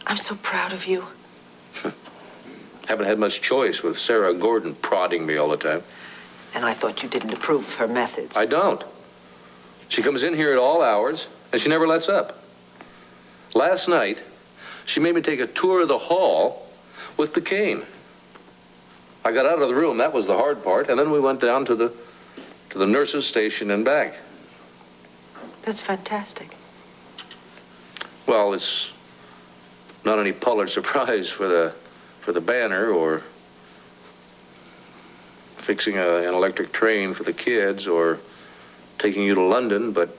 I'm so proud of you. Haven't had much choice with Sarah Gordon prodding me all the time. And I thought you didn't approve of her methods. I don't. She comes in here at all hours, and she never lets up. Last night, she made me take a tour of the hall with the cane. I got out of the room, that was the hard part, and then we went down to the nurse's station and back. That's fantastic. Well, it's not any Pulitzer Prize for the banner or fixing an electric train for the kids or taking you to London, but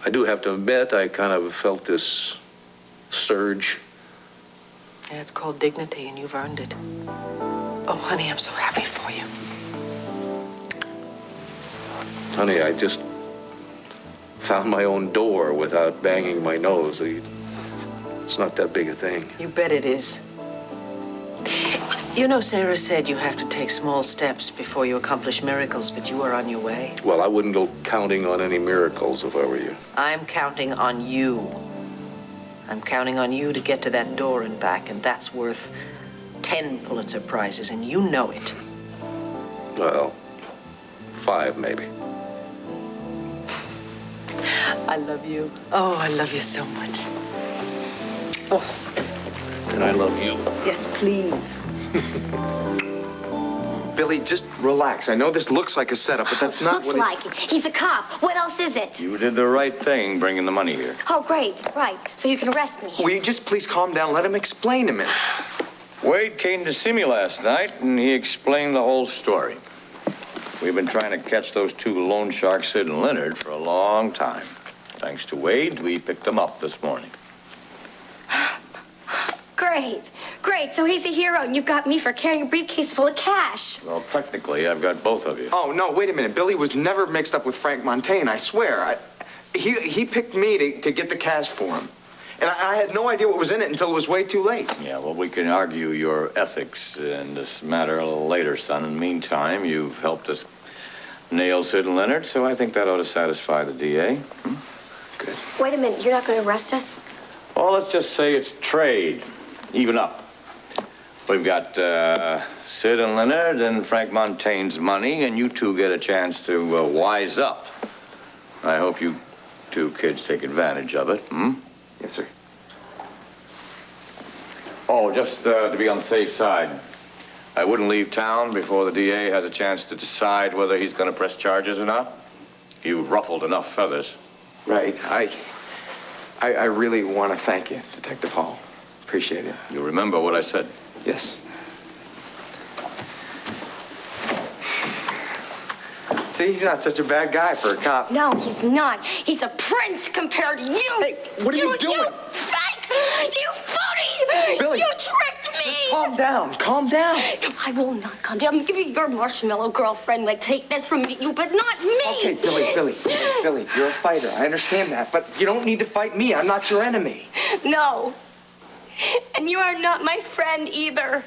I do have to admit I kind of felt this surge. Yeah, it's called dignity, and you've earned it. Oh, honey, I'm so happy for you. Honey, I just found my own door without banging my nose. It's not that big a thing. You bet it is. You know, Sarah said you have to take small steps before you accomplish miracles, but you are on your way. Well, I wouldn't go counting on any miracles if I were you. I'm counting on you. I'm counting on you to get to that door and back, and that's worth 10 Pulitzer Prizes, and you know it. Well, 5 maybe. I love you. Oh, I love you so much. Oh. And I love you. Yes, please. Billy, just relax. I know this looks like a setup, but that's not Looks like it. He's a cop. What else is it? You did the right thing bringing the money here. Oh, great. Right. So you can arrest me. Will you just please calm down? Let him explain a minute. Wade came to see me last night, and he explained the whole story. We've been trying to catch those 2 loan sharks, Sid and Leonard, for a long time. Thanks to Wade, we picked them up this morning. Great. Great. So he's a hero, and you've got me for carrying a briefcase full of cash. Well, technically, I've got both of you. Oh, no, wait a minute. Billy was never mixed up with Frank Montaigne, I swear. He picked me to get the cash for him. And I had no idea what was in it until it was way too late. Yeah, well, we can argue your ethics in this matter a little later, son. In the meantime, you've helped us nail Sid and Leonard, so I think that ought to satisfy the DA. Good. Wait a minute. You're not going to arrest us? Well, let's just say it's trade. Even up. We've got Sid and Leonard and Frank Montaigne's money, and you 2 get a chance to wise up. I hope you 2 kids take advantage of it, Yes, sir. Oh, just to be on the safe side, I wouldn't leave town before the DA has a chance to decide whether he's going to press charges or not. You've ruffled enough feathers. Right. I really want to thank you, Detective Hall. Appreciate it. You remember what I said? Yes. See, he's not such a bad guy for a cop. No, he's not. He's a prince compared to you. Hey, what are you doing? You fake! You phony! Billy, you tricked me! Calm down. Calm down. I will not calm down. I'm giving your marshmallow girlfriend. Like, take this from you, but not me. Okay, Billy, you're a fighter. I understand that, but you don't need to fight me. I'm not your enemy. No. And you are not my friend either.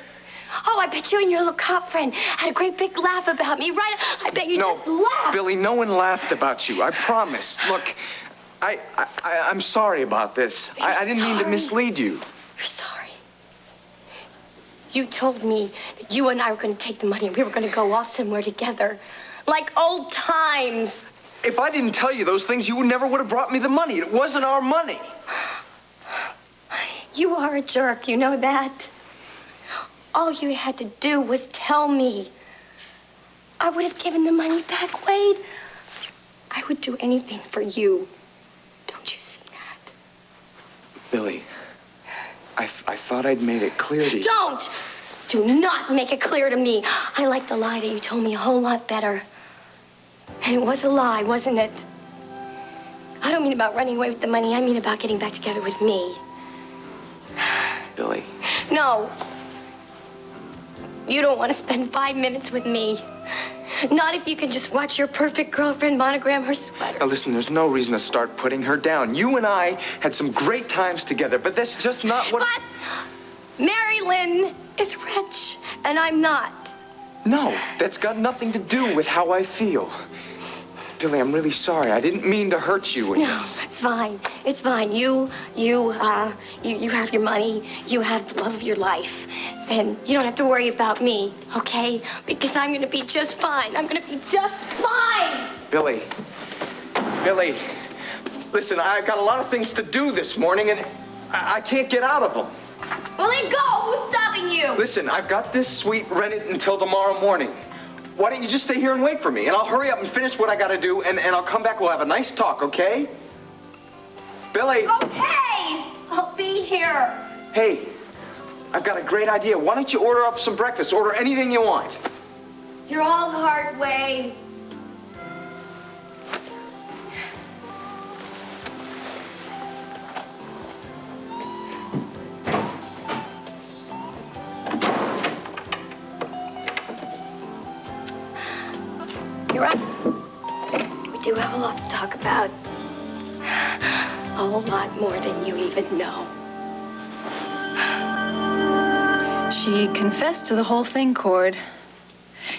Oh, I bet you and your little cop friend had a great big laugh about me, right? I bet you just laughed. Billy, no one laughed about you. I promise. Look, I'm sorry about this. I didn't mean to mislead you. You're sorry. You told me that you and I were going to take the money and we were going to go off somewhere together. Like old times. If I didn't tell you those things, you never would have brought me the money. It wasn't our money. You are a jerk, you know that? All you had to do was tell me. I would have given the money back, Wade. I would do anything for you. Don't you see that? Billy, I thought I'd made it clear to you. Don't! Do not make it clear to me. I like the lie that you told me a whole lot better. And it was a lie, wasn't it? I don't mean about running away with the money. I mean about getting back together with me. Billy. No. You don't want to spend 5 minutes with me. Not if you can just watch your perfect girlfriend monogram her sweater. Now listen, there's no reason to start putting her down. You and I had some great times together, but that's just not what... But Mary Lynn is rich, and I'm not. No, that's got nothing to do with how I feel. Billy, I'm really sorry. I didn't mean to hurt you in No, this. it's fine. It's fine. You have your money. You have the love of your life. And you don't have to worry about me, okay? Because I'm gonna be just fine. I'm gonna be just fine! Billy, listen, I've got a lot of things to do this morning, and I can't get out of them. Well, then go! Who's stopping you? Listen, I've got this suite rented until tomorrow morning. Why don't you just stay here and wait for me? And I'll hurry up and finish what I gotta do, and I'll come back. We'll have a nice talk, okay? Billy! Okay! I'll be here. Hey, I've got a great idea. Why don't you order up some breakfast? Order anything you want. You're all hard, Wade. You're right. We do have a lot to talk about. A whole lot more than you even know. She confessed to the whole thing, Cord.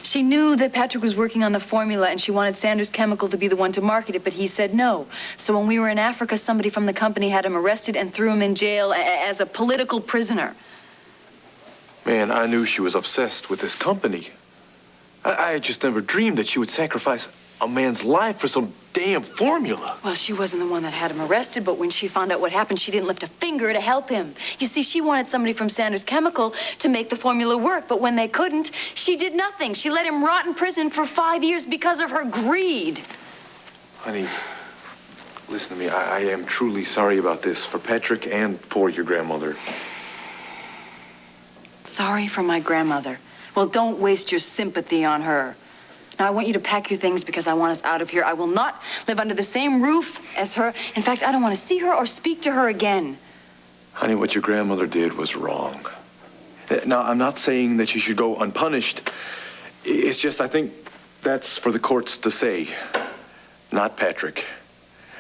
She knew that Patrick was working on the formula and she wanted Sanders Chemical to be the one to market it, but he said no. So when we were in Africa, somebody from the company had him arrested and threw him in jail as a political prisoner. Man, I knew she was obsessed with this company. I had just never dreamed that she would sacrifice a man's life for some damn formula. Well, she wasn't the one that had him arrested, but when she found out what happened, she didn't lift a finger to help him. You see, she wanted somebody from Sanders Chemical to make the formula work, but when they couldn't, she did nothing. She let him rot in prison for 5 years because of her greed. Honey, listen to me. I am truly sorry about this for Patrick and for your grandmother. Sorry for my grandmother. Well, don't waste your sympathy on her. Now, I want you to pack your things because I want us out of here. I will not live under the same roof as her. In fact, I don't want to see her or speak to her again. Honey, what your grandmother did was wrong. Now, I'm not saying that she should go unpunished. It's just I think that's for the courts to say, not Patrick.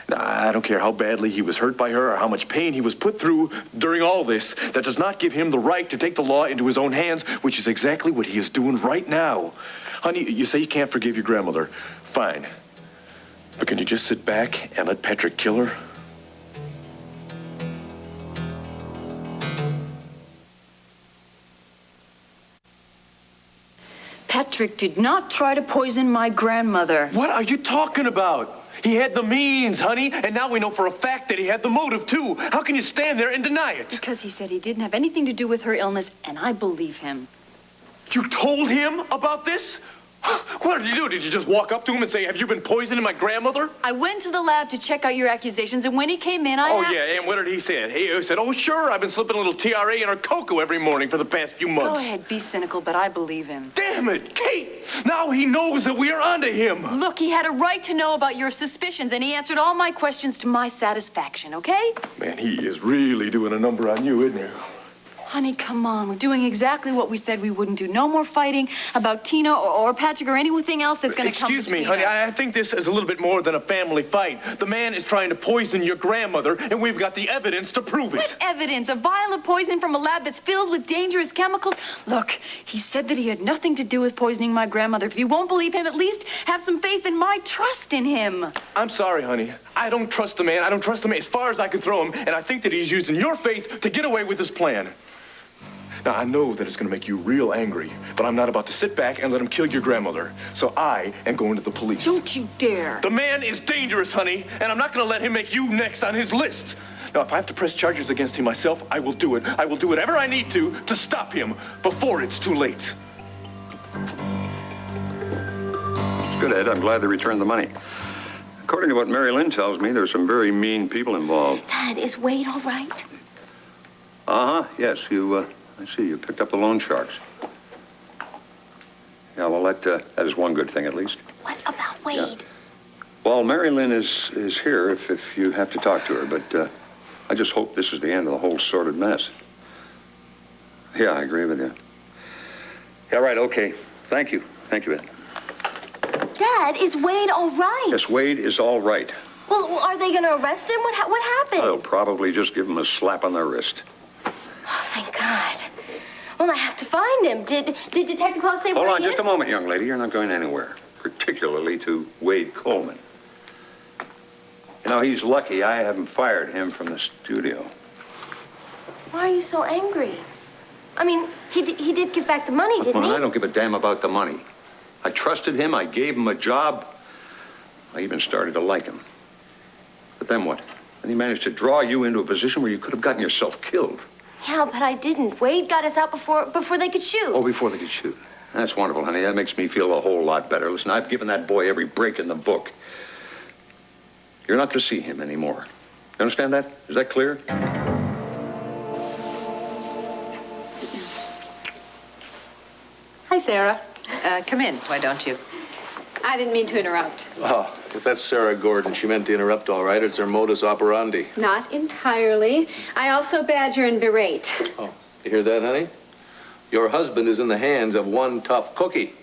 Now, I don't care how badly he was hurt by her or how much pain he was put through during all this. That does not give him the right to take the law into his own hands, which is exactly what he is doing right now. Honey, you say you can't forgive your grandmother. Fine. But can you just sit back and let Patrick kill her? Patrick did not try to poison my grandmother. What are you talking about? He had the means, honey, and now we know for a fact that he had the motive, too. How can you stand there and deny it? Because he said he didn't have anything to do with her illness, and I believe him. You told him about this? What did you do? Did you just walk up to him and say, have you been poisoning my grandmother? I went to the lab to check out your accusations, and when he came in, I asked... Yeah, and what did he say? He said, oh, sure, I've been slipping a little TRA in her cocoa every morning for the past few months. Go ahead, be cynical, but I believe him. Damn it, Kate! Now he knows that we are onto him. Look, he had a right to know about your suspicions, and he answered all my questions to my satisfaction, okay? Man, he is really doing a number on you, isn't he? Honey, come on. We're doing exactly what we said we wouldn't do. No more fighting about Tina or Patrick or anything else that's going to come Excuse me, honey. I think this is a little bit more than a family fight. The man is trying to poison your grandmother, and we've got the evidence to prove it. What evidence? A vial of poison from a lab that's filled with dangerous chemicals? Look, he said that he had nothing to do with poisoning my grandmother. If you won't believe him, at least have some faith in my trust in him. I'm sorry, honey. I don't trust the man. I don't trust him as far as I can throw him, and I think that he's using your faith to get away with his plan. Now, I know that it's going to make you real angry, but I'm not about to sit back and let him kill your grandmother. So I am going to the police. Don't you dare. The man is dangerous, honey, and I'm not going to let him make you next on his list. Now, if I have to press charges against him myself, I will do it. I will do whatever I need to stop him before it's too late. It's good, Ed. I'm glad they returned the money. According to what Mary Lynn tells me, there's some very mean people involved. Dad, is Wade all right? Uh-huh. Yes, I see. You picked up the loan sharks. Yeah, well, that is one good thing, at least. What about Wade? Yeah. Well, Mary Lynn is here if you have to talk to her, but I just hope this is the end of the whole sordid mess. Yeah, I agree with you. Yeah, right, okay. Thank you. Thank you, Ed. Dad, is Wade all right? Yes, Wade is all right. Well, are they going to arrest him? What happened? They'll probably just give him a slap on the wrist. Oh, thank God. Well, I have to find him. Did Detective Hall say Hold where on he just is? a moment, young lady. You're not going anywhere, particularly to Wade Coleman. You know, he's lucky I haven't fired him from the studio. Why are you so angry? I mean, he did give back the money, didn't he? I don't give a damn about the money. I trusted him. I gave him a job. I even started to like him. But then what? Then he managed to draw you into a position where you could have gotten yourself killed. Yeah, but I didn't. Wade got us out before they could shoot. Oh, before they could shoot. That's wonderful, honey. That makes me feel a whole lot better. Listen, I've given that boy every break in the book. You're not to see him anymore. You understand that? Is that clear? Hi, Sarah. Come in, why don't you? I didn't mean to interrupt. Oh, if that's Sarah Gordon, she meant to interrupt, all right. It's her modus operandi. Not entirely. I also badger and berate. Oh, you hear that, honey? Your husband is in the hands of one tough cookie.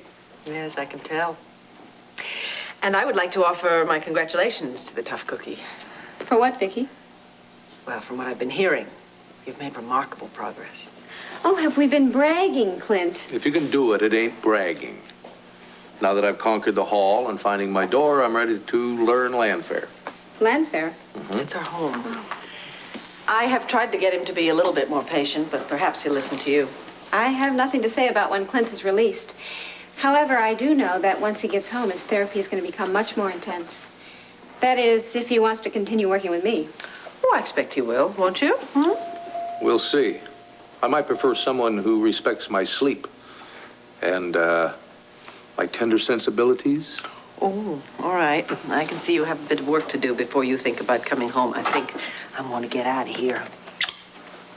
Yes, I can tell. And I would like to offer my congratulations to the tough cookie. For what, Vicky? Well, from what I've been hearing, you've made remarkable progress. Oh, have we been bragging, Clint? If you can do it, it ain't bragging. Now that I've conquered the hall and finding my door, I'm ready to learn landfare. Landfare? It's our home. I have tried to get him to be a little bit more patient, but perhaps he'll listen to you. I have nothing to say about when Clint is released. However, I do know that once he gets home, his therapy is going to become much more intense. That is, if he wants to continue working with me. Oh, I expect he will, won't you? We'll see. I might prefer someone who respects my sleep and my tender sensibilities. Oh, all right. I can see you have a bit of work to do before you think about coming home. I think I'm going to get out of here.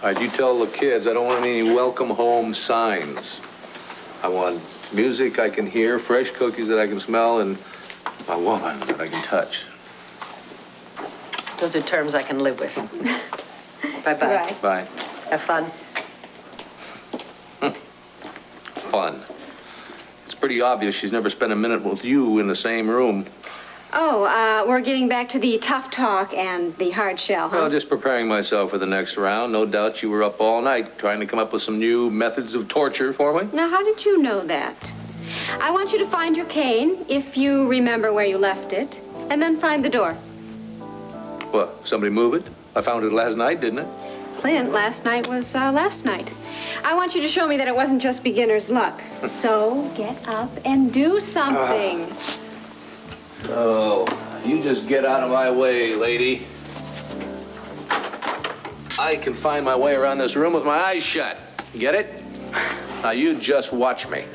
All right, you tell the kids I don't want any welcome home signs. I want music I can hear, fresh cookies that I can smell, and a woman that I can touch. Those are terms I can live with. Bye-bye. Bye. Bye. Have fun. Fun. It's pretty obvious she's never spent a minute with you in the same room. Oh, we're getting back to the tough talk and the hard shell, huh? Well, just preparing myself for the next round. No doubt you were up all night trying to come up with some new methods of torture for me. Now, how did you know that? I want you to find your cane, if you remember where you left it, and then find the door. What, somebody move it? I found it last night, didn't it? Clint, last night was last night. I want you to show me that it wasn't just beginner's luck. So get up and do something. Oh, you just get out of my way, lady. I can find my way around this room with my eyes shut. Get it? Now you just watch me.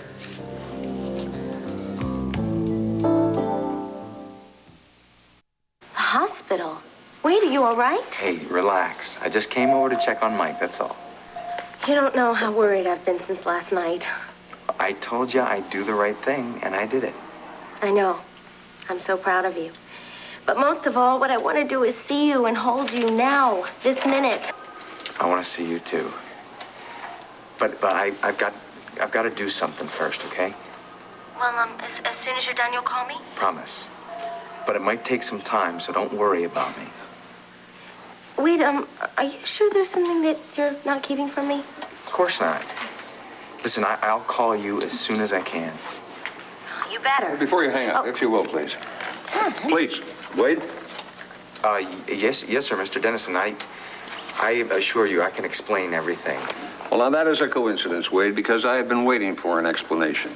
The hospital. Wait, are you all right? Hey, relax. I just came over to check on Mike, that's all. You don't know how worried I've been since last night. I told you I'd do the right thing, and I did it. I know. I'm so proud of you. But most of all, what I want to do is see you and hold you now, this minute. I want to see you too. But I've got to do something first, okay? Well, as soon as you're done, you'll call me? Promise. But it might take some time, so don't worry about me. Wait, are you sure there's something that you're not keeping from me? Of course not. Listen, I'll call you as soon as I can. You better. Before you hang up, if you will, please. Please, Wade. Yes, sir, Mr. Dennison. I assure you I can explain everything. Well, now that is a coincidence, Wade, because I have been waiting for an explanation.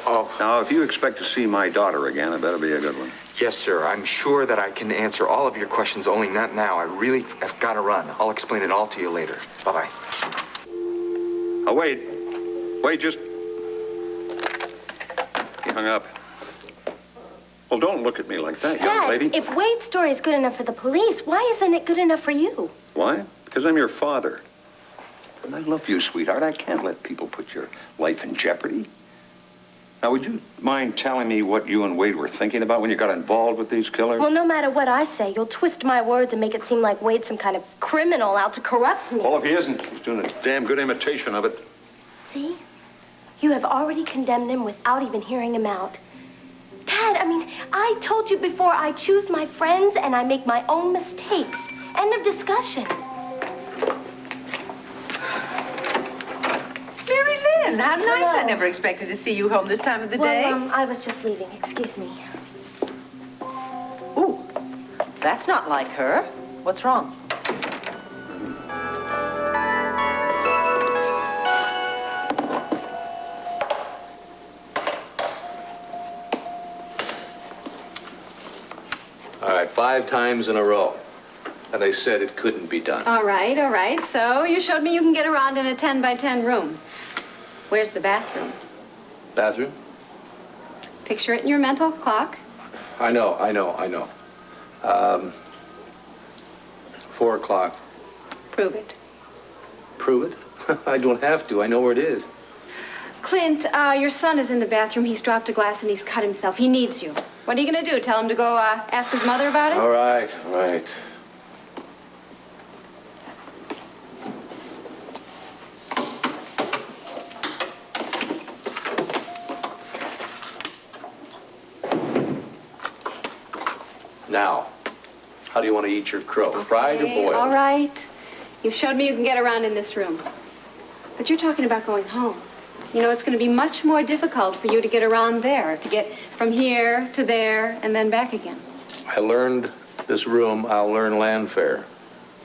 Oh. Now, if you expect to see my daughter again, it better be a good one. Yes, sir. I'm sure that I can answer all of your questions, only not now. I really have got to run. I'll explain it all to you later. Bye-bye. Oh, Wade. Wade, just... He hung up. Well, don't look at me like that, young Dad, lady. if Wade's story is good enough for the police, why isn't it good enough for you? Why? Because I'm your father. And I love you, sweetheart. I can't let people put your life in jeopardy. Now, would you mind telling me what you and Wade were thinking about when you got involved with these killers? Well, no matter what I say, you'll twist my words and make it seem like Wade's some kind of criminal out to corrupt me. Well, if he isn't, he's doing a damn good imitation of it. See? You have already condemned him without even hearing him out. Dad, I told you before, I choose my friends and I make my own mistakes. End of discussion. Mary Lynn, how nice. I never expected to see you home this time of the day. I was just leaving. Excuse me. Ooh, That's not like her. What's wrong? All right, 5 times in a row. And they said it couldn't be done. All right, all right. So you showed me you can get around in a 10 by 10 room. Where's the bathroom? Bathroom? Picture it in your mental clock. I know. 4 o'clock. Prove it. Prove it? I don't have to. I know where it is. Clint, your son is in the bathroom. He's dropped a glass and he's cut himself. He needs you. What are you going to do? Tell him to go ask his mother about it? All right. Now, how do you want to eat your crow? Okay, Fried or boiled? all right. You've showed me you can get around in this room. But you're talking about going home. You know, it's going to be much more difficult for you to get around there, to get from here to there and then back again. I learned this room, I'll learn land fare.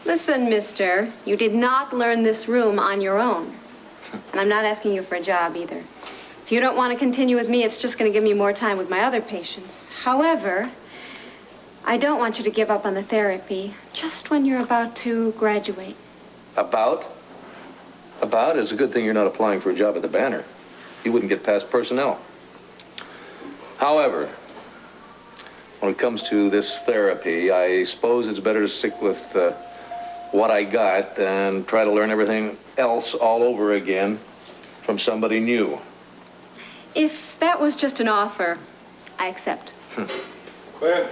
Listen, mister, you did not learn this room on your own. And I'm not asking you for a job either. If you don't want to continue with me, it's just going to give me more time with my other patients. However, I don't want you to give up on the therapy just when you're about to graduate. About? It's a good thing you're not applying for a job at the Banner. You wouldn't get past personnel. However, when it comes to this therapy, I suppose it's better to stick with what I got and try to learn everything else all over again from somebody new. If that was just an offer, I accept. Clint,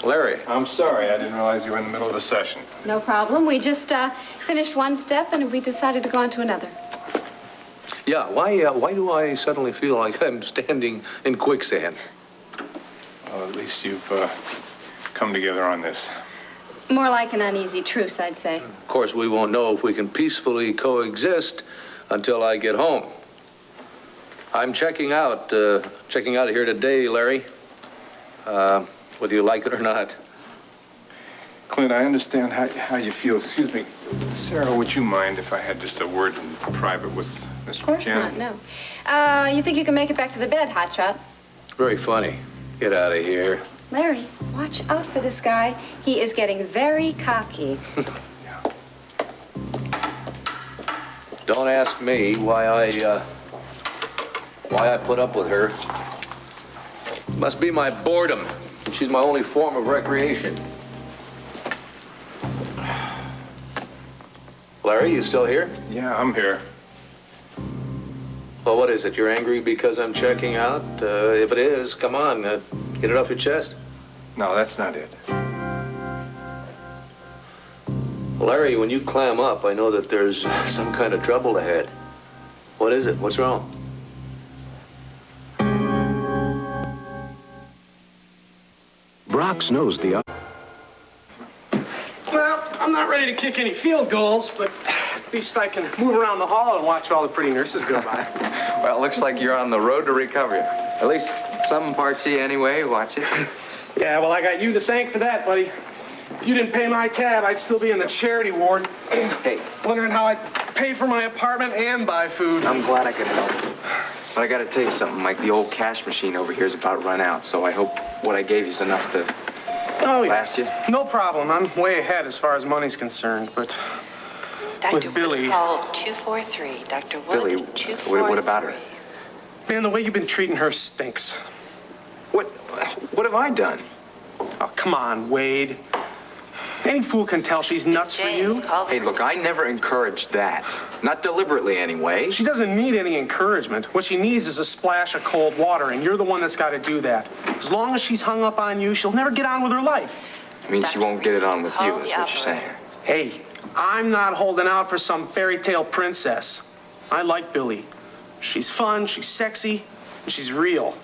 Larry. I'm sorry. I didn't realize you were in the middle of the session. No problem. We just finished one step and we decided to go on to another. Yeah, why do I suddenly feel like I'm standing in quicksand? Well, at least you've come together on this. More like an uneasy truce, I'd say. Of course, we won't know if we can peacefully coexist until I get home. I'm checking out here today, Larry. Whether you like it or not. Clint, I understand how you feel. Excuse me. Sarah, would you mind if I had just a word in private with Mr. Of course McCann? not, no. You think you can make it back to the bed, hotshot? Very funny. Get out of here. Larry, watch out for this guy. He is getting very cocky. Don't ask me why I put up with her. Must be my boredom. She's my only form of recreation. Larry, you still here? Yeah, I'm here. Well, what is it? You're angry because I'm checking out? If it is, come on, get it off your chest. No, that's not it. Larry, when you clam up, I know that there's some kind of trouble ahead. What is it? What's wrong? Brox knows the... Well, I'm not ready to kick any field goals, but at least I can move around the hall and watch all the pretty nurses go by. Well, it looks like you're on the road to recovery. At least some parts of you anyway. Watch it. Yeah, well, I got you to thank for that, buddy. If you didn't pay my tab, I'd still be in the charity ward. Hey. Wondering how I'd pay for my apartment and buy food. I'm glad I could help. But I gotta tell you something, Mike. The old cash machine over here is about run out, so I hope what I gave you is enough to last you. No problem. I'm way ahead as far as money's concerned, but with Billy... Call 243. Dr. Wood, Billy, 243. what about her? Man, the way you've been treating her stinks. What have I done? Oh, come on, Wade. Any fool can tell she's nuts for you. Hey, look, I never encouraged that. Not deliberately, anyway. She doesn't need any encouragement. What she needs is a splash of cold water, and you're the one that's got to do that. As long as she's hung up on you, she'll never get on with her life. I mean, she won't get it on with you, is what you're saying. Hey, I'm not holding out for some fairy tale princess. I like Billy. She's fun, she's sexy, and she's real.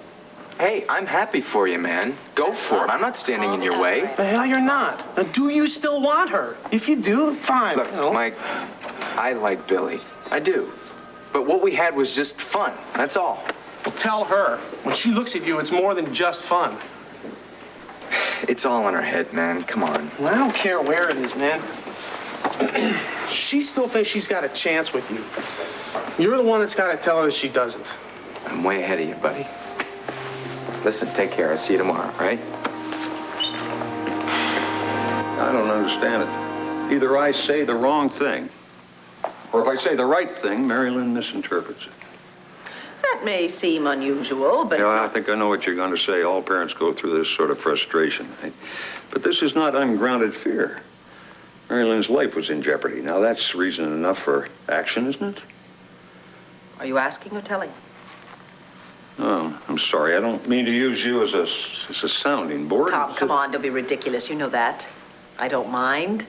Hey, I'm happy for you, man. Go for it. I'm not standing in your way. The hell you're not. Now, do you still want her? If you do, fine. Look, Mike, I like Billy. I do. But what we had was just fun. That's all. Well, tell her. When she looks at you, it's more than just fun. It's all in her head, man. Come on. Well, I don't care where it is, man. She still thinks she's got a chance with you. You're the one that's got to tell her that she doesn't. I'm way ahead of you, buddy. Listen, take care. I'll see you tomorrow, all right? I don't understand it. Either I say the wrong thing, or if I say the right thing, Mary Lynn misinterprets it. That may seem unusual, but Yeah, it's I not. think I know what you're going to say. All parents go through this sort of frustration. But this is not ungrounded fear. Mary Lynn's life was in jeopardy. Now, that's reason enough for action, isn't it? Are you asking or telling? Oh, I'm sorry. I don't mean to use you as a sounding board. Tom, come on, don't be ridiculous. You know that. I don't mind.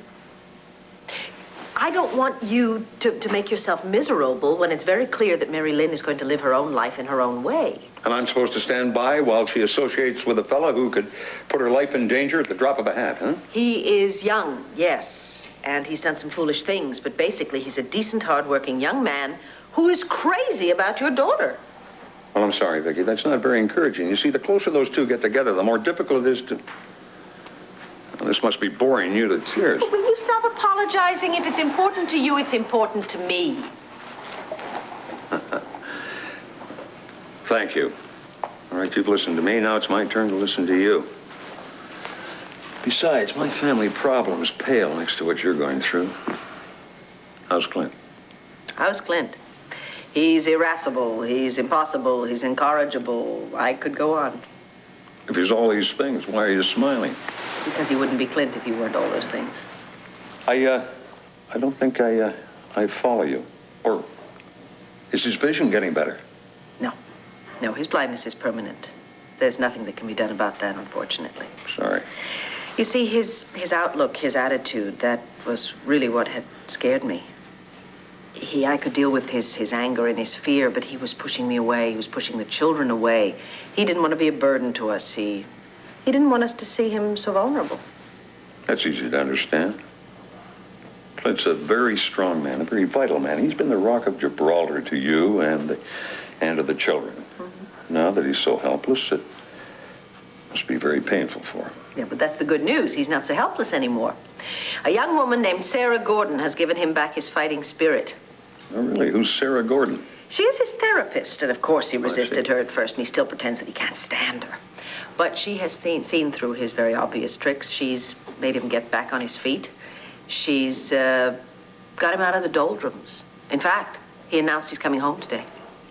I don't want you to make yourself miserable when it's very clear that Mary Lynn is going to live her own life in her own way. And I'm supposed to stand by while she associates with a fella who could put her life in danger at the drop of a hat, huh? He is young, yes, and he's done some foolish things, but basically he's a decent, hard-working young man who is crazy about your daughter. Well, I'm sorry, Vicki. That's not very encouraging. You see, the closer those two get together, the more difficult it is to... Well, this must be boring you to tears. But will you stop apologizing? If it's important to you, it's important to me. Thank you. All right, you've listened to me. Now it's my turn to listen to you. Besides, my family problems pale next to what you're going through. How's Clint? How's Clint? He's irascible, he's impossible, he's incorrigible. I could go on. If he's all these things, why are you smiling? Because he wouldn't be Clint if he weren't all those things. I don't think I follow you. Or is his vision getting better? No, his blindness is permanent. There's nothing that can be done about that, unfortunately. Sorry. You see, his outlook, his attitude, that was really what had scared me. I could deal with his anger and his fear, but he was pushing me away. He was pushing the children away. He didn't want to be a burden to us. He didn't want us to see him so vulnerable. That's easy to understand. Clint's a very strong man, a very vital man. He's been the Rock of Gibraltar to you and to the children. Mm-hmm. Now that he's so helpless, it must be very painful for him. Yeah, but that's the good news. He's not so helpless anymore. A young woman named Sarah Gordon has given him back his fighting spirit. Oh, really? Who's Sarah Gordon? She is his therapist, and of course he resisted her at first, and he still pretends that he can't stand her. But she has seen through his very obvious tricks. She's made him get back on his feet. She's got him out of the doldrums. In fact, he announced he's coming home today.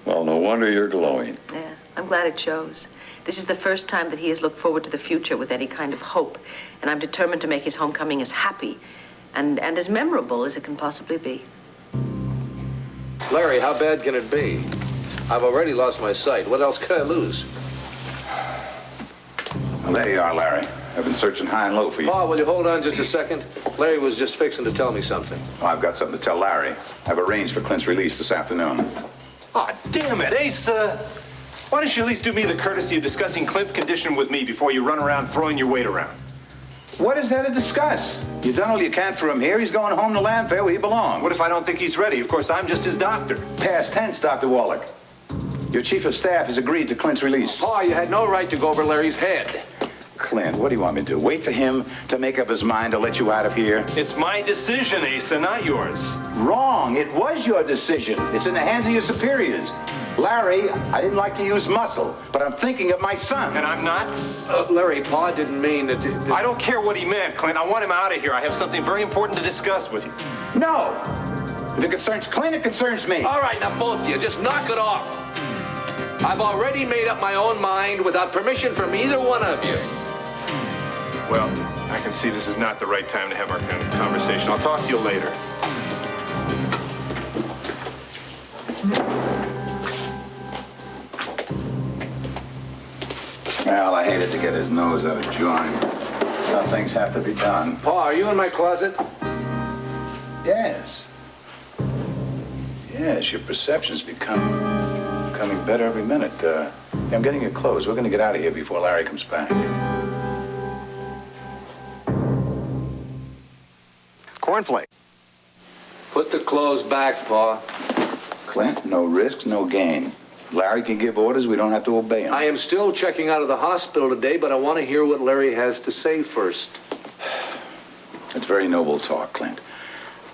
Well, no wonder you're glowing. Yeah, I'm glad it shows. This is the first time that he has looked forward to the future with any kind of hope, and I'm determined to make his homecoming as happy and as memorable as it can possibly be. Larry, how bad can it be? I've already lost my sight. What else could I lose? Well, there you are, Larry. I've been searching high and low for you. Paul, will you hold on just a second? Larry was just fixing to tell me something. Oh, I've got something to tell Larry. I've arranged for Clint's release this afternoon. Oh, damn it, Ace. Why don't you at least do me the courtesy of discussing Clint's condition with me before you run around throwing your weight around? What is there to discuss? You've done all you can for him here. He's going home to Landfair where he belongs. What if I don't think he's ready? Of course, I'm just his doctor. Past tense, Dr. Wallach. Your chief of staff has agreed to Clint's release. Paul, you had no right to go over Larry's head. Clint, what do you want me to do? Wait for him to make up his mind to let you out of here? It's my decision, Asa, not yours. Wrong. It was your decision. It's in the hands of your superiors. Larry, I didn't like to use muscle, but I'm thinking of my son. And I'm not? Larry, Paul didn't mean that... I don't care what he meant, Clint. I want him out of here. I have something very important to discuss with you. No. If it concerns Clint, it concerns me. All right, now both of you, just knock it off. I've already made up my own mind without permission from either one of you. Well, I can see this is not the right time to have our kind of conversation. I'll talk to you later. Well, I hated to get his nose out of joint. Some things have to be done. Paul, are you in my closet? Yes. Yes, your perception's becoming better every minute. I'm getting your clothes. We're going to get out of here before Larry comes back. Cornflake. Put the clothes back, Paul. Clint, no risk, no gain. Larry can give orders. We don't have to obey him. I am still checking out of the hospital today, but I want to hear what Larry has to say first. It's very noble talk, Clint.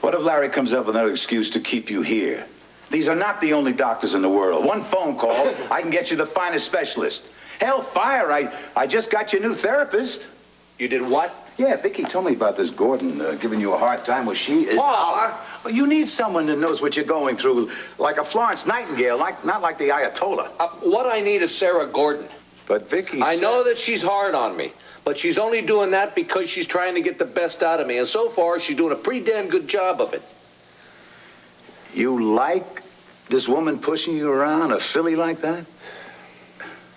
What if Larry comes up with another excuse to keep you here? These are not the only doctors in the world. One phone call, I can get you the finest specialist. Hell, fire, I just got you a new therapist. You did what? Yeah, Vicky told me about this Gordon giving you a hard time. Well, she is... Paul! Well, you need someone that knows what you're going through, like a Florence Nightingale, not like the Ayatollah. What I need is Sarah Gordon. But Vicky I know that she's hard on me, but she's only doing that because she's trying to get the best out of me. And so far, she's doing a pretty damn good job of it. You like this woman pushing you around, a filly like that?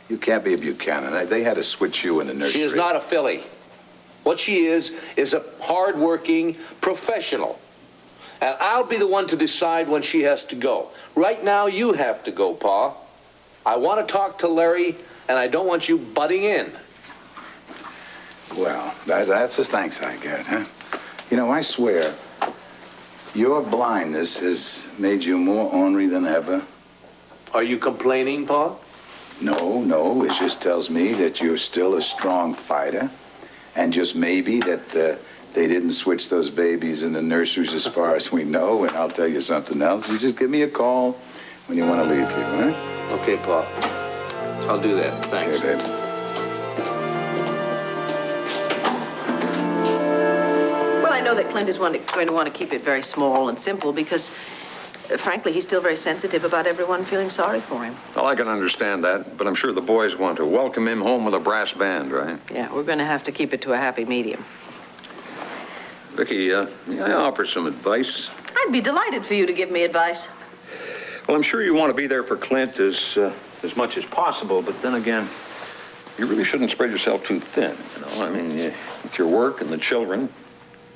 You can't be a Buchanan. They had to switch you in the nursery. She is not a filly. What she is a hard-working professional. And I'll be the one to decide when she has to go. Right now, you have to go, Pa. I want to talk to Larry, and I don't want you butting in. Well, that's the thanks I get, huh? You know, I swear, your blindness has made you more ornery than ever. Are you complaining, Pa? No. It just tells me that you're still a strong fighter. And just maybe that they didn't switch those babies in the nurseries as far as we know. And I'll tell you something else. You just give me a call when you want to leave here, all right? Okay, Pa. I'll do that. Thanks. Okay, baby. Well, I know that Clint is going to want to keep it very small and simple because, frankly, he's still very sensitive about everyone feeling sorry for him. Well, I can understand that, but I'm sure the boys want to welcome him home with a brass band, right? Yeah, we're going to have to keep it to a happy medium. Vicky, may I offer some advice? I'd be delighted for you to give me advice. Well, I'm sure you want to be there for Clint as much as possible, but then again, you really shouldn't spread yourself too thin, you know? I mean, with your work and the children,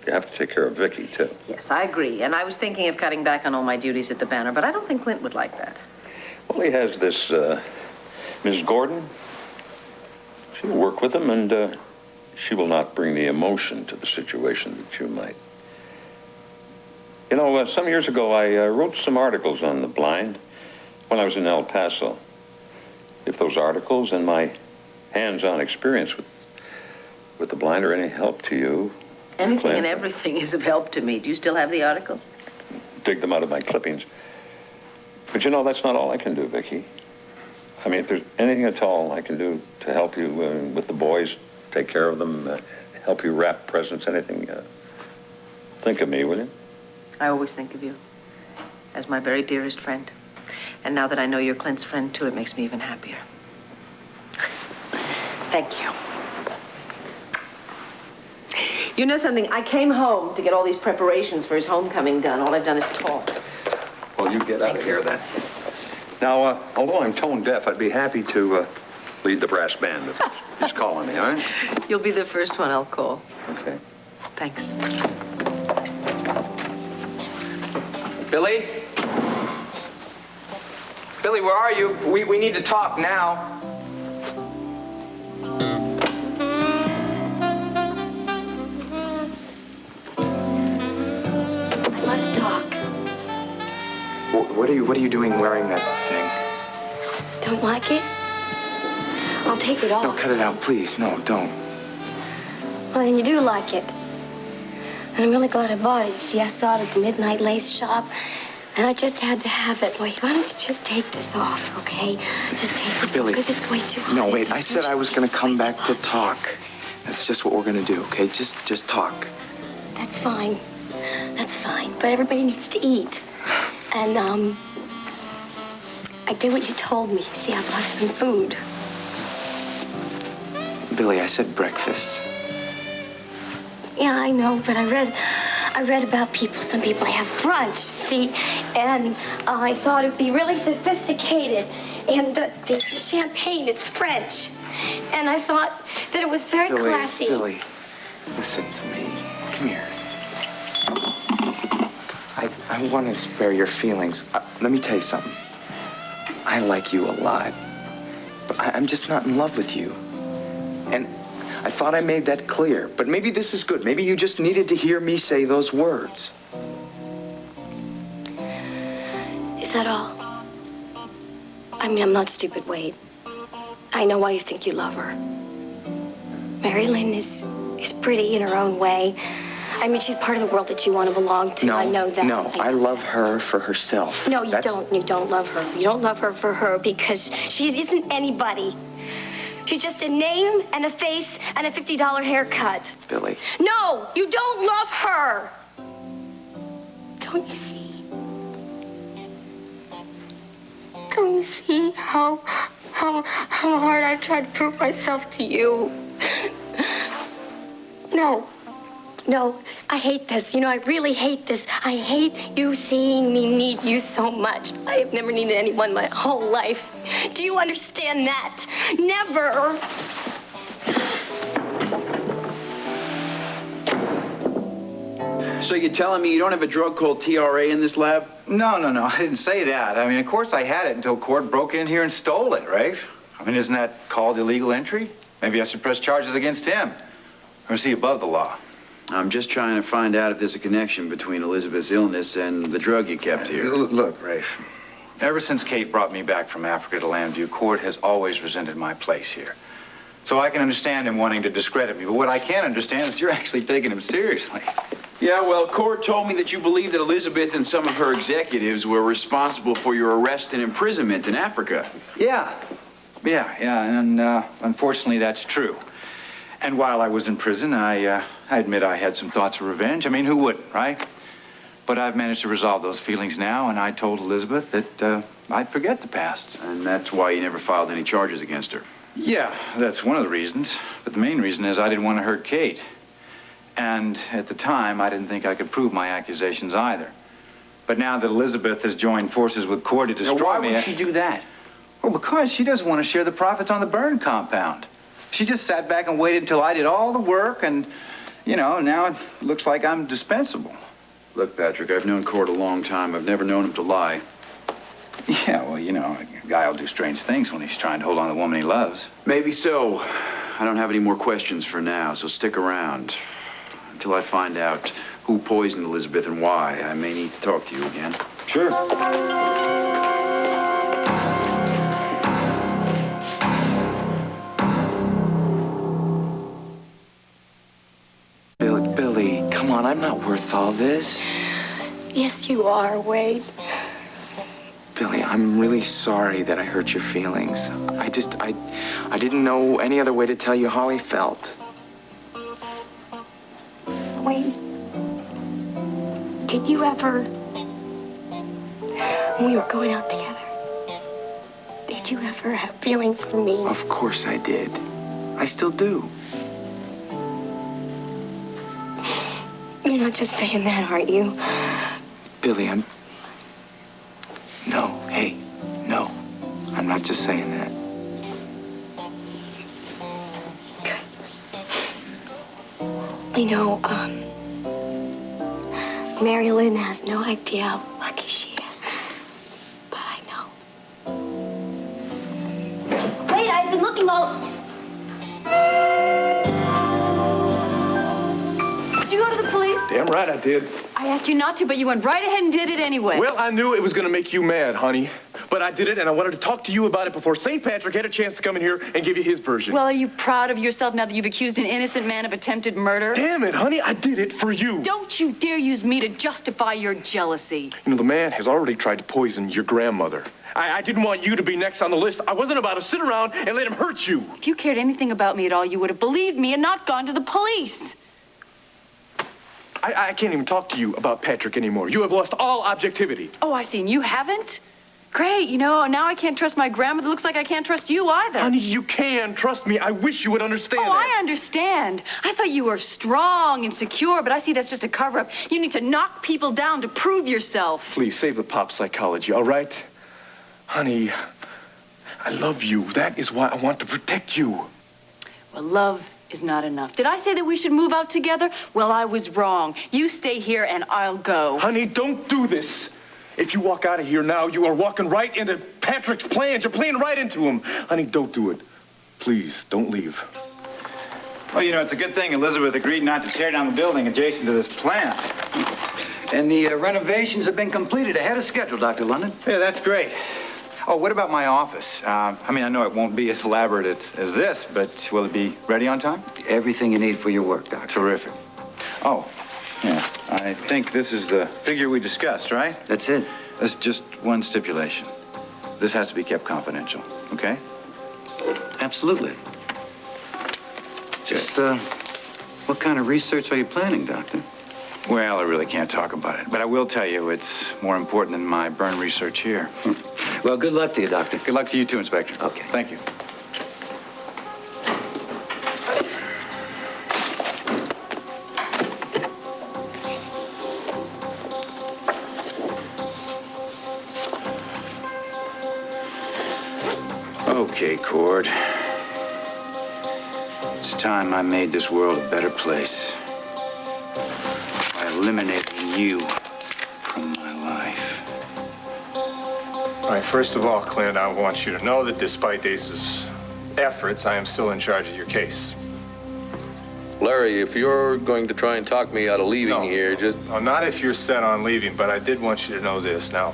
you have to take care of Vicky, too. Yes, I agree. And I was thinking of cutting back on all my duties at the Banner, but I don't think Clint would like that. Well, he has this, Miss Gordon. She'll work with him, and she will not bring the emotion to the situation that you might. You know, some years ago, I wrote some articles on the blind when I was in El Paso. If those articles and my hands-on experience with the blind are any help to you... Anything Clint, and everything is of help to me. Do you still have the articles? dig them out of my clippings. But you know, that's not all I can do, Vicky. I mean, if there's anything at all I can do to help you with the boys, take care of them, help you wrap presents, anything, think of me, will you? I always think of you as my very dearest friend. And now that I know you're Clint's friend, too, it makes me even happier. Thank you. You know something? I came home to get all these preparations for his homecoming done. All I've done is talk. Well, you get out of here, then. Now, although I'm tone deaf, I'd be happy to lead the brass band if he's calling me, all right? You'll be the first one I'll call. Okay. Thanks. Billy? Billy, where are you? We need to talk now. Let's talk. What are you doing wearing that thing? Don't like it? I'll take it off. No, cut it out, please. No, don't. Well, then you do like it. And I'm really glad I bought it. You see, I saw it at the Midnight Lace shop, and I just had to have it. Wait, why don't you just take this off, okay? Just take this Billy, off, because it's way too hot. No, wait, I said I was going to come back to talk. That's just what we're going to do, okay? Just talk. That's fine. That's fine. But everybody needs to eat. And, I did what you told me. See, I bought some food. Billy, I said breakfast. Yeah, I know, but I read about people. Some people have brunch, see? And I thought it'd be really sophisticated. And the champagne, it's French. And I thought that it was very classy. Billy, listen to me. Come here. I want to spare your feelings. Let me tell you something. I like you a lot, but I'm just not in love with you. And I thought I made that clear, but maybe this is good. Maybe you just needed to hear me say those words. Is that all? I mean, I'm not stupid, Wade. I know why you think you love her. Mary Lynn is pretty in her own way. I mean, she's part of the world that you want to belong to. No, I know that. No, I love her for herself. No, you don't. You don't love her. You don't love her for her because she isn't anybody. She's just a name and a face and a $50 haircut. Billy. No, you don't love her. Don't you see? Don't you see how hard I've tried to prove myself to you? No, I hate this. You know, I really hate this. I hate you seeing me need you so much. I have never needed anyone my whole life. Do you understand that? Never. So you're telling me you don't have a drug called TRA in this lab? No, I didn't say that. I mean, of course I had it until Cord broke in here and stole it, right? I mean, isn't that called illegal entry? Maybe I should press charges against him. Or is he above the law? I'm just trying to find out if there's a connection between Elizabeth's illness and the drug you kept here. Look, Rafe, ever since Kate brought me back from Africa to Lambview, Cord has always resented my place here. So I can understand him wanting to discredit me, but what I can't understand is you're actually taking him seriously. Yeah, well, Cord told me that you believe that Elizabeth and some of her executives were responsible for your arrest and imprisonment in Africa. Yeah, and unfortunately that's true. And while I was in prison, I admit I had some thoughts of revenge. I mean, who wouldn't, right? But I've managed to resolve those feelings now, and I told Elizabeth that I'd forget the past. And that's why you never filed any charges against her. Yeah, that's one of the reasons. But the main reason is I didn't want to hurt Kate. And at the time, I didn't think I could prove my accusations either. But now that Elizabeth has joined forces with Cord to destroy me... Why would she do that? Well, because she doesn't want to share the profits on the burn compound. She just sat back and waited until I did all the work, and, you know, now it looks like I'm dispensable. Look, Patrick, I've known Cord a long time. I've never known him to lie. Yeah, well, you know, a guy will do strange things when he's trying to hold on to the woman he loves. Maybe so. I don't have any more questions for now, so stick around. Until I find out who poisoned Elizabeth and why, I may need to talk to you again. Sure. Billy, come on, I'm not worth all this. Yes, you are, Wade. Billy, I'm really sorry that I hurt your feelings. I didn't know any other way to tell you how I felt. Wade, did you ever, when we were going out together, did you ever have feelings for me? Of course I did. I still do. You're not just saying that, are you? Billy, No, hey, no. I'm not just saying that. Good. You know, Mary Lynn has no idea how lucky she is. But I know. Wait, I've been looking all... Did you go to the police? Damn right I did. I asked you not to, but you went right ahead and did it anyway. Well, I knew it was going to make you mad, honey. But I did it, and I wanted to talk to you about it before St. Patrick had a chance to come in here and give you his version. Well, are you proud of yourself now that you've accused an innocent man of attempted murder? Damn it, honey, I did it for you. Don't you dare use me to justify your jealousy. You know, the man has already tried to poison your grandmother. I didn't want you to be next on the list. I wasn't about to sit around and let him hurt you. If you cared anything about me at all, you would have believed me and not gone to the police. I can't even talk to you about Patrick anymore. You have lost all objectivity. Oh, I see. And you haven't? Great. You know, now I can't trust my grandmother. Looks like I can't trust you either. Honey, you can. Trust me. I wish you would understand that. I understand. I thought you were strong and secure, but I see that's just a cover-up. You need to knock people down to prove yourself. Please, save the pop psychology, all right? Honey, I love you. That is why I want to protect you. Well, love is not enough. Did I say that we should move out together? Well, I was wrong. You stay here and I'll go. Honey, don't do this. If you walk out of here now, you are walking right into Patrick's plans. You're playing right into him. Honey, don't do it. Please, don't leave. Well, you know, it's a good thing Elizabeth agreed not to tear down the building adjacent to this plant. And the renovations have been completed ahead of schedule, Dr. London. Yeah, that's great. Oh, what about my office? I mean, I know it won't be as elaborate as this, but will it be ready on time? Everything you need for your work, Doctor. Terrific. Oh, yeah. I think this is the figure we discussed, right? That's it. That's just one stipulation. This has to be kept confidential, okay? Absolutely. Just, what kind of research are you planning, Doctor? Well, I really can't talk about it, but I will tell you it's more important than my burn research here. Well, good luck to you, Doctor. Good luck to you too, Inspector. Okay. Thank you. Okay, Cord. It's time I made this world a better place by eliminating you from my life. All right, first of all, Clint, I want you to know that despite Ace's efforts, I am still in charge of your case. Larry, if you're going to try and talk me out of leaving here, just... No, not if you're set on leaving, but I did want you to know this. Now,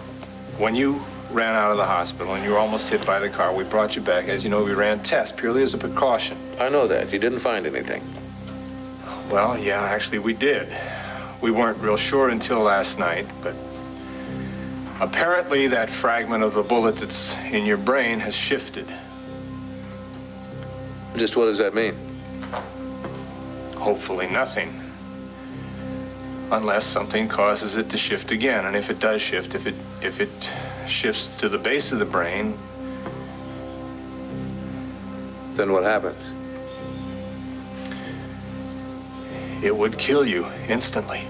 when you ran out of the hospital and you were almost hit by the car, we brought you back. As you know, we ran tests purely as a precaution. I know that. You didn't find anything. Well, yeah, actually, we did. We weren't real sure until last night, but apparently that fragment of the bullet that's in your brain has shifted. Just what does that mean? Hopefully nothing. Unless something causes it to shift again. And if it does shift, if it shifts to the base of the brain, then what happens? It would kill you instantly.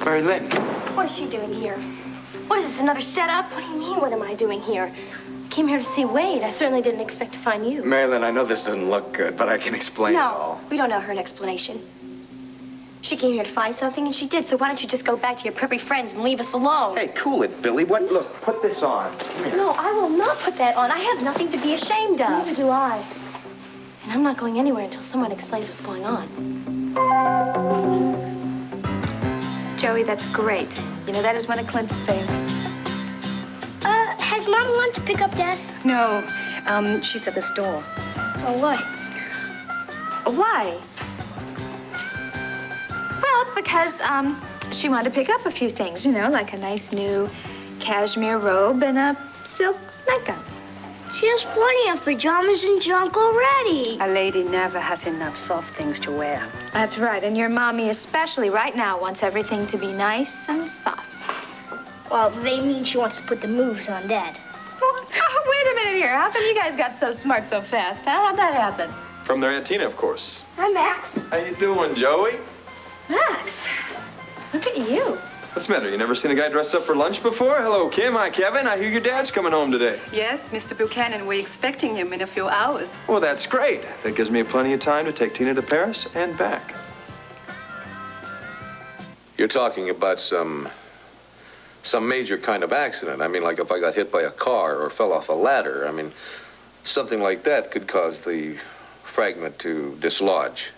Mary Lynn. What is she doing here? What is this, another setup? What do you mean, what am I doing here? I came here to see Wade. I certainly didn't expect to find you. Mary Lynn, I know this doesn't look good, but I can explain it all. No, we don't know her an explanation. She came here to find something, and she did, so why don't you just go back to your preppy friends and leave us alone? Hey, cool it, Billy. Look, put this on. No, I will not put that on. I have nothing to be ashamed of. Neither do I. And I'm not going anywhere until someone explains what's going on. Joey, that's great. You know, that is one of Clint's favorites. Has Mom gone to pick up Dad? No, she's at the store. Oh, why? Why? Well, because, she wanted to pick up a few things, you know, like a nice new cashmere robe and a silk nightgown. She has plenty of pajamas and junk already. A lady never has enough soft things to wear. That's right, and your mommy especially right now wants everything to be nice and soft. Well, they mean she wants to put the moves on Dad. Wait a minute here. How come you guys got so smart so fast, huh? How'd that happen? From their Aunt Tina, of course. Hi, Max. How you doing, Joey? Max, look at you. What's the matter? You never seen a guy dressed up for lunch before? Hello, Kim. Hi, Kevin. I hear your dad's coming home today. Yes, Mr. Buchanan, we're expecting him in a few hours. Well, that's great. That gives me plenty of time to take Tina to Paris and back. You're talking about some major kind of accident. I mean, like if I got hit by a car or fell off a ladder. I mean, something like that could cause the fragment to dislodge.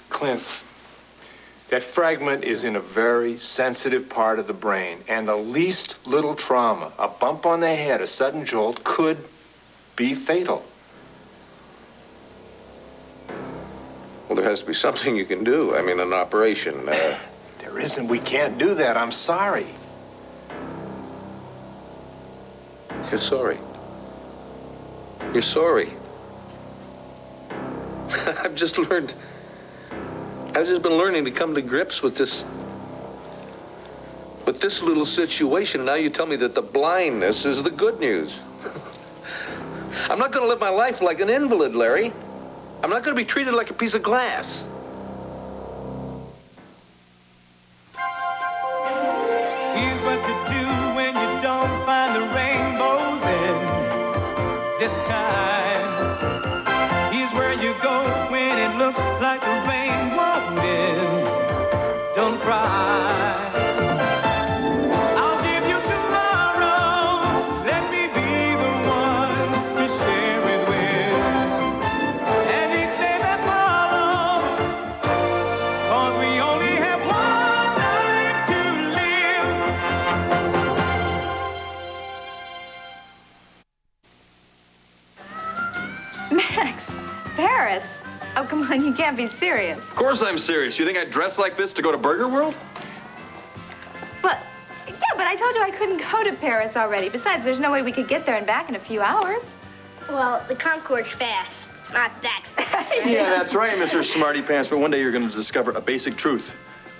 Clint, that fragment is in a very sensitive part of the brain, and the least little trauma, a bump on the head, a sudden jolt, could be fatal. Well, there has to be something you can do. I mean, an operation. There isn't. We can't do that. I'm sorry. You're sorry. You're sorry. I've just been learning to come to grips with this little situation. Now you tell me that the blindness is the good news. I'm not going to live my life like an invalid, Larry. I'm not going to be treated like a piece of glass. Here's what to do when you don't find the rainbows in this time. Here's where you go when it looks like the rain won't end. Don't cry. I'll give you tomorrow. Let me be the one to share it with. And each day that follows, Max, Paris? Oh, come on, you can't be serious. Of course I'm serious. You think I dress like this to go to Burger World? But I told you I couldn't go to Paris already. Besides, there's no way we could get there and back in a few hours. Well, the Concorde's fast. Not that fast. Yeah, that's right, Mr. Smarty Pants. But one day you're going to discover a basic truth.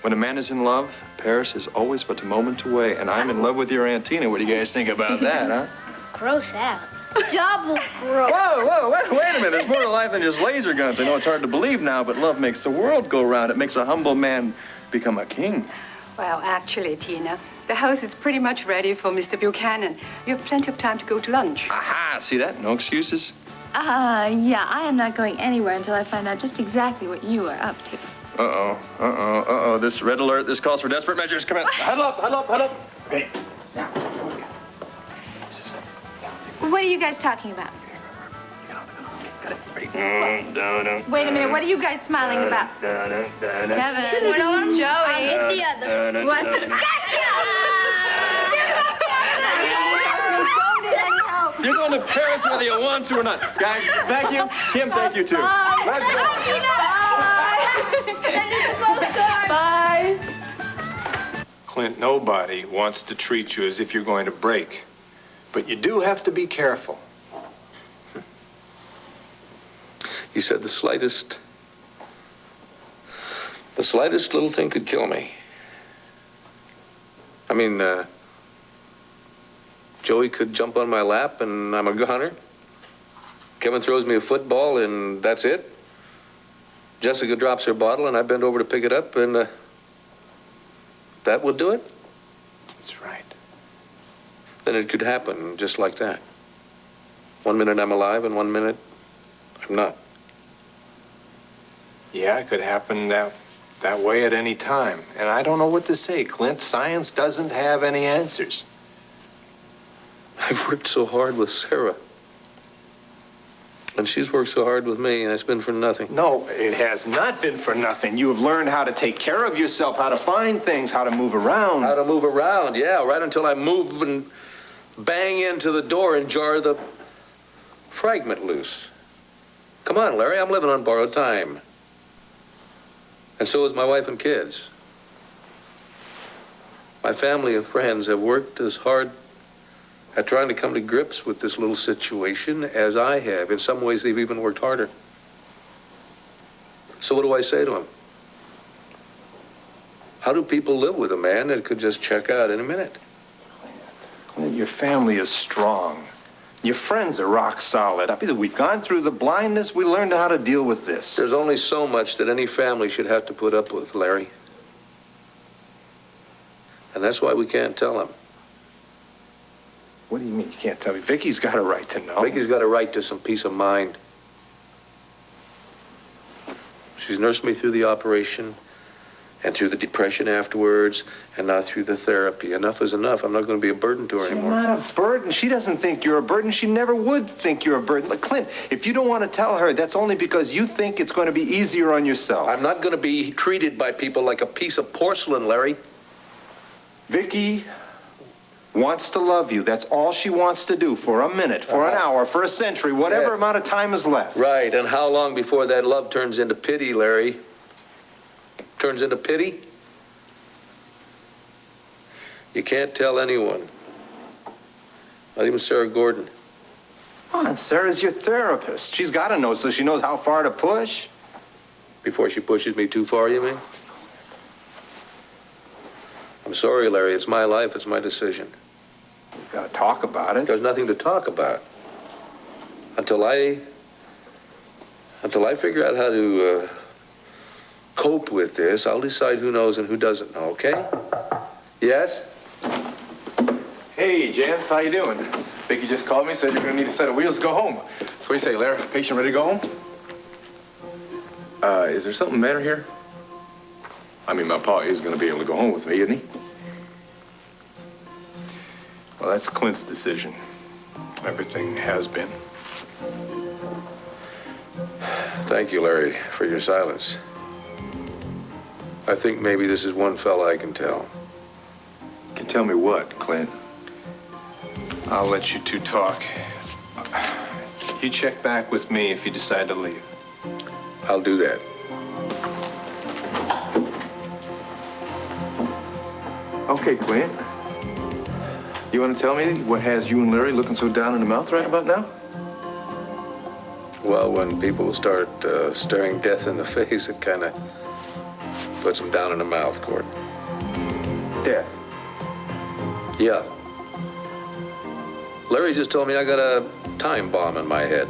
When a man is in love, Paris is always but a moment away. And I'm in love with your Aunt Tina. What do you guys think about that, huh? Gross out. Double gross. Whoa, wait a minute. There's more to life than just laser guns. I know it's hard to believe now, but love makes the world go round. It makes a humble man become a king. Well, actually, Tina, the house is pretty much ready for Mr. Buchanan. You have plenty of time to go to lunch. Aha, see that? No excuses. Yeah, I am not going anywhere until I find out just exactly what you are up to. Uh-oh. This red alert, this calls for desperate measures. Come on. Huddle up. Okay. What are you guys talking about? Wait a minute, what are you guys smiling about? Kevin, Joey. I'll get the other. What? You're going to Paris whether you want to or not. Guys, thank you. Kim, thank you too. Let's go. Bye. Clint, nobody wants to treat you as if you're going to break. But you do have to be careful. You said the slightest little thing could kill me. I mean, Joey could jump on my lap and I'm a goner. Kevin throws me a football and that's it. Jessica drops her bottle and I bend over to pick it up and that would do it? That's right. Then it could happen just like that. 1 minute I'm alive and 1 minute I'm not. Yeah, it could happen that way at any time. And I don't know what to say, Clint. Science doesn't have any answers. I've worked so hard with Sarah. And she's worked so hard with me, and it's been for nothing. No, it has not been for nothing. You have learned how to take care of yourself, how to find things, how to move around. How to move around, yeah, right until I move and bang into the door and jar the fragment loose. Come on, Larry, I'm living on borrowed time. And so is my wife and kids. My family and friends have worked as hard at trying to come to grips with this little situation as I have. In some ways, they've even worked harder. So what do I say to them? How do people live with a man that could just check out in a minute? Clint, your family is strong. Your friends are rock solid. We've gone through the blindness. We learned how to deal with this. There's only so much that any family should have to put up with, Larry. And that's why we can't tell them. What do you mean you can't tell me? Vicky's got a right to know. Vicky's got a right to some peace of mind. She's nursed me through the operation and through the depression afterwards and now through the therapy. Enough is enough. I'm not going to be a burden to her anymore. You're not a burden. She doesn't think you're a burden. She never would think you're a burden. Look, Clint, if you don't want to tell her, that's only because you think it's going to be easier on yourself. I'm not going to be treated by people like a piece of porcelain, Larry. Vicky wants to love you. That's all she wants to do for a minute, for an hour, for a century, whatever amount of time is left. Right, and how long before that love turns into pity, Larry? Turns into pity? You can't tell anyone. Not even Sarah Gordon. Come on, Sarah's your therapist. She's got to know so she knows how far to push. Before she pushes me too far, you mean? I'm sorry, Larry. It's my life. It's my decision. We've got to talk about it. There's nothing to talk about. Until I figure out how to cope with this, I'll decide who knows and who doesn't know, okay? Yes? Hey, Jance, how you doing? Vicky just called me, said you're going to need a set of wheels to go home. So what do you say, Larry? Patient ready to go home? Is there something the matter here? I mean, my pa is going to be able to go home with me, isn't he? Well, that's Clint's decision. Everything has been. Thank you, Larry, for your silence. I think maybe this is one fella I can tell. Can tell me what, Clint? I'll let you two talk. you check back with me if you decide to leave. I'll do that. Okay, Clint. You want to tell me what has you and Larry looking so down in the mouth right about now? Well, when people start staring death in the face, it kind of puts them down in the mouth, Court. Death? Yeah. Larry just told me I got a time bomb in my head.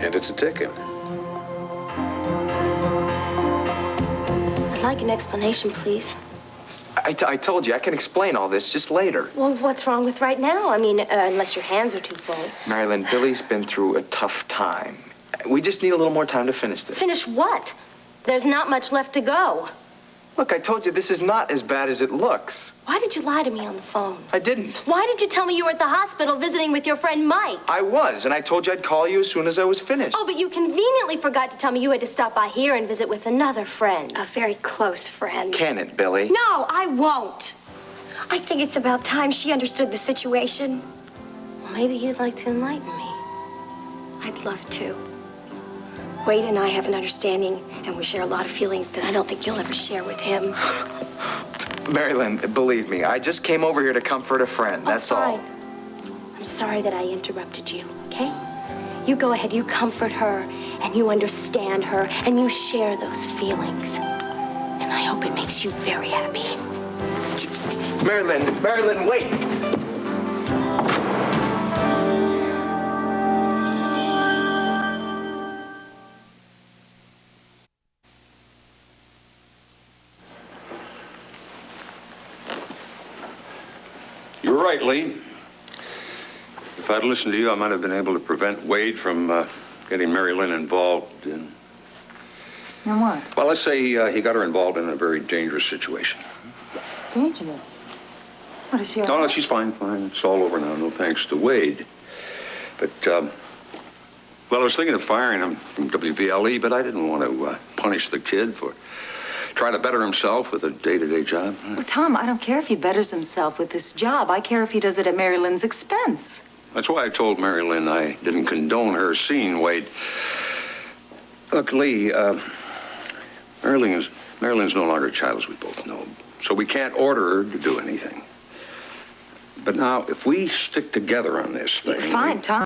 And it's a ticking. I'd like an explanation, please. I told you, I can explain all this just later. Well, what's wrong with right now? I mean, unless your hands are too full. Marilyn, Billy's been through a tough time. We just need a little more time to finish this. Finish what? There's not much left to go. Look, I told you this is not as bad as it looks. Why did you lie to me on the phone? I didn't. Why did you tell me you were at the hospital visiting with your friend Mike? I was, and I told you I'd call you as soon as I was finished. Oh, but you conveniently forgot to tell me you had to stop by here and visit with another friend. A very close friend. Can it, Billy? No, I won't. I think it's about time she understood the situation. Well, maybe you'd like to enlighten me. I'd love to. Wade and I have an understanding, and we share a lot of feelings that I don't think you'll ever share with him. Marilyn, believe me, I just came over here to comfort a friend, that's all. I'm sorry that I interrupted you, okay? You go ahead, you comfort her, and you understand her, and you share those feelings. And I hope it makes you very happy. Marilyn, wait! You're right, Lee. If I'd listened to you, I might have been able to prevent Wade from getting Mary Lynn involved in... In what? Well, let's say he got her involved in a very dangerous situation. Dangerous? What is she? No, no, she's fine. It's all over now. No thanks to Wade. But, well, I was thinking of firing him from WVLE, but I didn't want to punish the kid for trying to better himself with a day-to-day job. Well, Tom, I don't care if he betters himself with this job. I care if he does it at Mary Lynn's expense. That's why I told Mary Lynn I didn't condone her seeing Wade. Look, Lee, Mary Lynn's no longer a child, as we both know. So we can't order her to do anything. But now, if we stick together on this thing... Fine, Tom.